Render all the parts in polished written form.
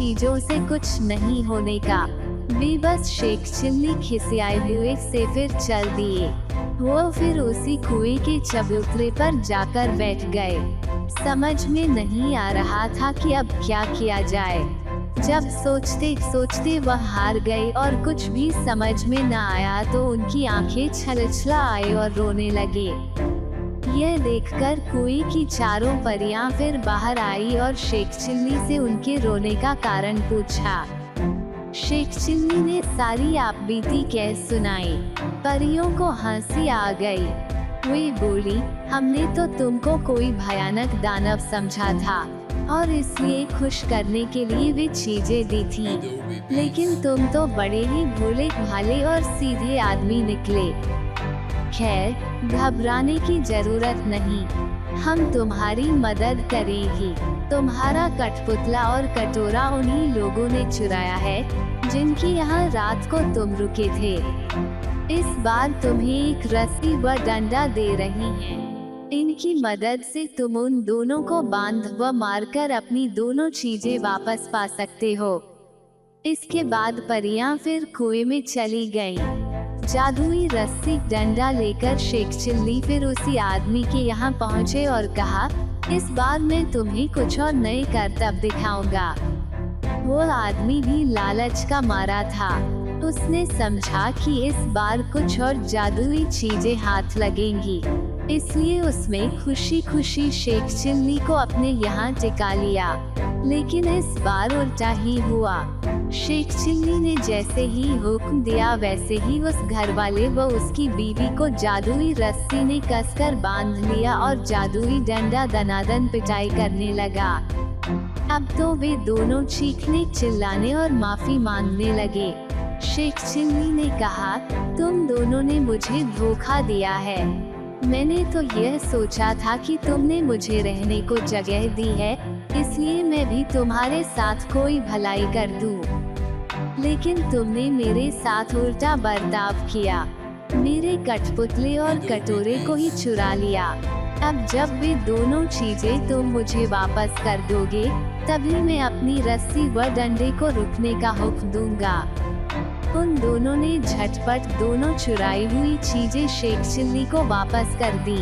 चीजों से कुछ नहीं होने का। बेबस शेख चिल्ली खिसियाए हुए से फिर चल दिए। वो फिर उसी कुएं के चबूतरे पर जाकर बैठ गए। समझ में नहीं आ रहा था कि अब क्या किया जाए। जब सोचते सोचते वह हार गए और कुछ भी समझ में न आया तो उनकी आंखें छलछला आए और रोने लगे। यह देखकर कुएं की चारों परियां फिर बाहर आई और शेख चिल्ली से उनके रोने का कारण पूछा। शेख चिल्ली ने सारी आपबीती कह सुनाई। परियों को हंसी आ गई। वे बोली, हमने तो तुमको कोई भयानक दानव समझा था और इसलिए खुश करने के लिए वे चीजें दी थी, लेकिन तुम तो बड़े ही भोले भाले और सीधे आदमी निकले। खैर, घबराने की जरूरत नहीं, हम तुम्हारी मदद करेंगे। तुम्हारा कठपुतला और कटोरा उन्हीं लोगों ने चुराया है जिनकी यहाँ रात को तुम रुके थे। इस बार तुम्हें एक रस्सी व डंडा दे रही हैं। इनकी मदद से तुम उन दोनों को बांध व मारकर अपनी दोनों चीजें वापस पा सकते हो। इसके बाद परियां फिर कुएं में चली गईं। जादुई रस्सी डंडा लेकर शेख चिल्ली फिर उसी आदमी के यहाँ पहुँचे और कहा, इस बार मैं तुम्हें कुछ और नए करतब दिखाऊंगा। वो आदमी भी लालच का मारा था। उसने समझा कि इस बार कुछ और जादुई चीजें हाथ लगेंगी, इसलिए उसमें खुशी खुशी शेख चिल्ली को अपने यहाँ टिका लिया। लेकिन इस बार उल्टा ही हुआ। शेख चिल्ली ने जैसे ही हुक्म दिया वैसे ही उस घरवाले व उसकी बीवी को जादुई रस्सी ने कसकर बांध लिया और जादुई डंडा दनादन पिटाई करने लगा। अब तो वे दोनों चीखने चिल्लाने और माफी मांगने लगे। शेख चिल्ली ने कहा, तुम दोनों ने मुझे धोखा दिया है। मैंने तो यह सोचा था कि तुमने मुझे रहने को जगह दी है, इसलिए मैं भी तुम्हारे साथ कोई भलाई कर दूं। लेकिन तुमने मेरे साथ उल्टा बर्ताव किया। मेरे कठपुतले और कटोरे को ही चुरा लिया। अब जब वे दोनों चीजें तुम मुझे वापस कर दोगे, तभी मैं अपनी रस्सी व डंडे को रुकने का हुक्म दूंगा। उन दोनों ने झटपट दोनों चुराई हुई चीजें शेख चिल्ली को वापस कर दी।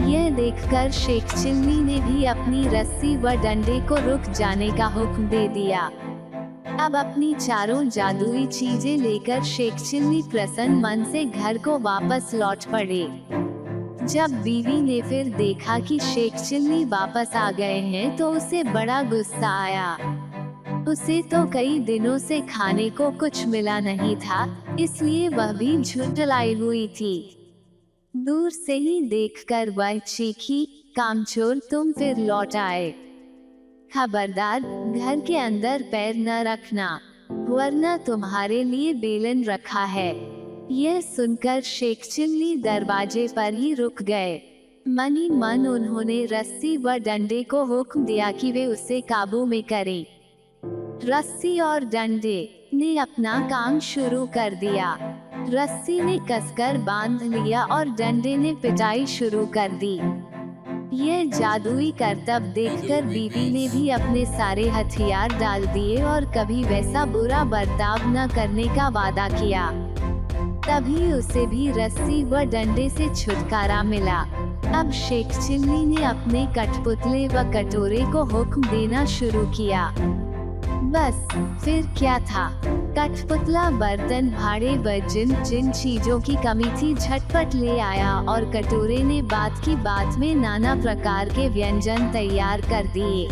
यह देखकर शेख चिल्ली ने भी अपनी रस्सी व डंडे को रुक जाने का हुक्म दे दिया। अब अपनी चारों जादुई चीजें लेकर शेख चिल्ली प्रसन्न मन से घर को वापस लौट पड़े। जब बीवी ने फिर देखा कि शेख चिल्ली वापस आ गए हैं तो उसे बड़ा गुस्सा आया। उसे तो कई दिनों से खाने को कुछ मिला नहीं था, इसलिए वह भी झुंझलाई हुई थी। दूर से ही देखकर वह चीखी, कामचोर तुम फिर लौट आए। खबरदार, घर के अंदर पैर न रखना, वरना तुम्हारे लिए बेलन रखा है। यह सुनकर शेख चिल्ली दरवाजे पर ही रुक गए। मन ही मन उन्होंने रस्सी व डंडे को हुक्म दिया कि वे उसे काबू में करें। रस्सी और डंडे ने अपना काम शुरू कर दिया। रस्सी ने कसकर बांध लिया और डंडे ने पिटाई शुरू कर दी। यह जादुई करतब देखकर बीवी ने भी अपने सारे हथियार डाल दिए और कभी वैसा बुरा बर्ताव न करने का वादा किया। तभी उसे भी रस्सी व डंडे से छुटकारा मिला। अब शेख चिल्ली ने अपने कठपुतले व कटोरे को हुक्म देना शुरू किया। बस फिर क्या था, कठपुतला बर्तन भाड़े व जिन जिन चीजों की कमी थी झटपट ले आया और कटोरे ने बात की बात में नाना प्रकार के व्यंजन तैयार कर दिए।